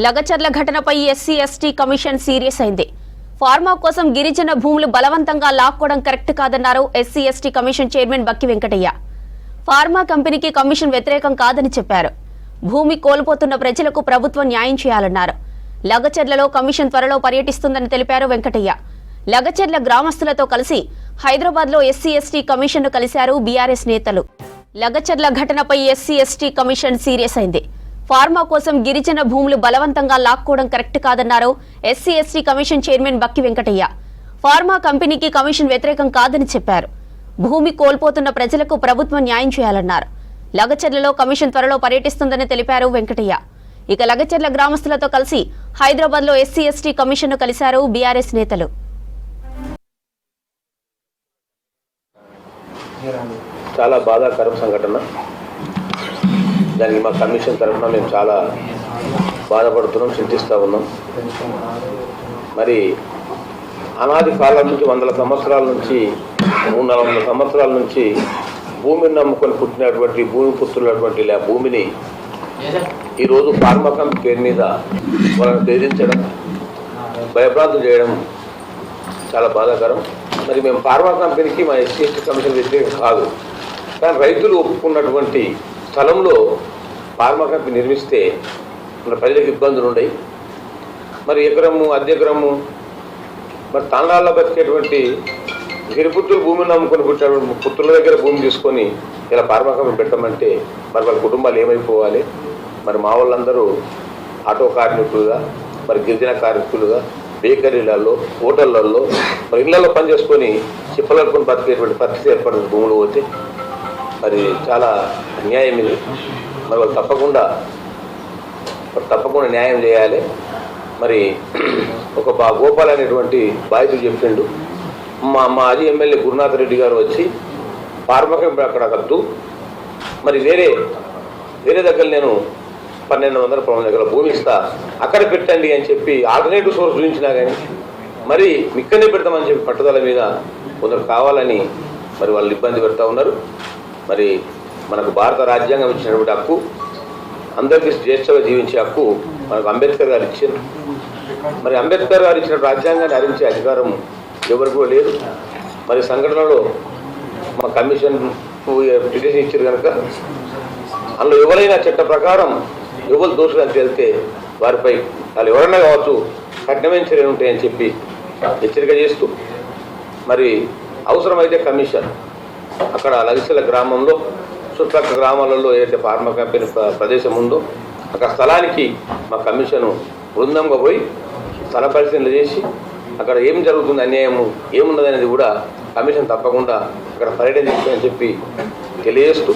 లగచర్ల ఘటనపై SC ST commission serious అయింది. Pharma కోసం గిరిజన భూములు బలవంతంగా లాక్కోవడం కరెక్ట్ కాదన్నారు ఎస్సీ ఎస్టీ కమిషన్ చైర్మన్ బక్కి వెంకటయ్య. ఫార్మా కంపెనీకి కమిషన్ వ్యతిరేకం కాదని చెప్పారు. భూమి కోల్పోతున్న ప్రజలకు ప్రభుత్వం న్యాయం చేయాలన్నారు. లగచర్లలో కమిషన్ త్వరలో పర్యటిస్తుందని తెలిపారు వెంకటయ్య. లగచర్ల గ్రామస్తులతో కలిసి హైదరాబాద్లో ఎస్సీ ఎస్టీ కమిషన్ను కలిశారు బీఆర్ఎస్ నేతలు. లగచర్ల ఘటనపై ఎస్సీ ఎస్టీ కమిషన్ సీరియస్ అయింది. ఫార్మా కోసం గిరిజన భూములు బలవంతంగా లాక్కోవడం కరెక్ట్ కాదన్నారు ఎస్సీ ఎస్టీ కమిషన్ చైర్మన్ బక్కి వెంకటయ్య. ఫార్మా కంపెనీకి కమిషన్ వ్యతిరేకం కాదని చెప్పారు. భూమి కోల్పోతున్న ప్రజలకు ప్రభుత్వం న్యాయం చేయాలన్నారు. లగచర్లలో కమిషన్ త్వరలో పర్యటిస్తుందని తెలిపారు వెంకటయ్య. ఇక లగచర్ల గ్రామస్తులతో కలిసి హైదరాబాద్లో ఎస్సీ ఎస్టీ కమిషన్ను కలిశారు బీఆర్ఎస్ నేతలు. చాలా బాధాకరం సంఘటన. దానికి మా కమిషన్ తరఫున మేము చాలా బాధపడుతున్నాం, చింతిస్తూ ఉన్నాం. మరి అనాది కాలం నుంచి 100 సంవత్సరాల నుంచి 300-400 సంవత్సరాల నుంచి భూమిని నమ్ముకొని పుట్టినటువంటి భూమి పుత్రులటువంటి ఆ భూమిని ఈరోజు ఫార్మా కంపెనీ పేరు మీద వాళ్ళని బెదిరించడం, భయభ్రాంతులు చేయడం చాలా బాధాకరం. మరి మేము ఫార్మా కంపెనీకి మా ఎస్సీ ఎస్టీ కమిషన్ వ్యతిరేకం కాదు, కానీ రైతులు ఒప్పుకున్నటువంటి స్థలంలో ఫార్మా కంపెనీ నిర్మిస్తే మన ప్రజలకు ఇబ్బందులు ఉన్నాయి. మరి ఎకరము అర్ధెకరము మరి తాండాల్లో బతికేటువంటి గిరిపుత్రులు భూమిని నమ్ముకొని పుట్టినటువంటి పుత్రుల దగ్గర భూమి తీసుకొని ఇలా ఫార్మా కంపెనీ పెట్టమంటే మరి వాళ్ళ కుటుంబాలు ఏమైపోవాలి? మరి మా వాళ్ళందరూ ఆటో కార్మికులుగా, మరి గిరిజన కార్మికులుగా, బేకరీలలో, హోటళ్లలో, మరి ఇళ్లలో పనిచేసుకొని చిప్పలనుకొని బతికేటువంటి పరిస్థితి ఏర్పడుతుంది. భూములు పోతే మరి చాలా అన్యాయం ఇది. మరి వాళ్ళు తప్పకుండా న్యాయం చేయాలి. మరి ఒక గోపాల్ అనేటువంటి బాధితుడు చెప్పిండు, మా మాజీ ఎమ్మెల్యే గురునాథ్ రెడ్డి గారు వచ్చి ఫార్మా కంపెనీ అక్కడ వద్దు, మరి వేరే దగ్గర నేను 1200 ఎకరాల భూమి ఇస్తా, అక్కడ పెట్టండి అని చెప్పి ఆల్టర్నేటివ్ సోర్స్ చూపించినా కానీ మరి ఇక్కడనే పెడతామని చెప్పి పట్టుదల మీద కొందరు కావాలని మరి వాళ్ళు ఇబ్బంది పెడతా ఉన్నారు. మరి మనకు భారత రాజ్యాంగం ఇచ్చినటువంటి హక్కు, అందరికీ జ్యేష్ఠగా జీవించే హక్కు మనకు అంబేద్కర్ గారు ఇచ్చారు. మరి అంబేద్కర్ గారు ఇచ్చిన రాజ్యాంగాన్ని హరించే అధికారం ఎవరికి కూడా లేదు. మరి సంఘటనలో మా కమిషన్ పిటిషన్ ఇచ్చారు కనుక అందులో ఎవరైనా చట్ట ప్రకారం ఎవరు దోషులని తేలితే వారిపై వాళ్ళు ఎవరైనా కావచ్చు కఠినమైన చర్యలు ఉంటాయని చెప్పి హెచ్చరిక చేస్తూ, మరి అవసరమైతే కమిషన్ అక్కడ లగచర్ల గ్రామంలో చుట్టుపక్కల గ్రామాలలో ఏదైతే ఫార్మా కంపెనీ ప్రదేశం ఉందో అక్కడ స్థలానికి మా కమిషను బృందంగా పోయి స్థల పరిశీలన చేసి అక్కడ ఏం జరుగుతుంది, అన్యాయము ఏమున్నదనేది కూడా కమిషన్ తప్పకుండా అక్కడ పర్యటన చేస్తుందని చెప్పి తెలియజేస్తూ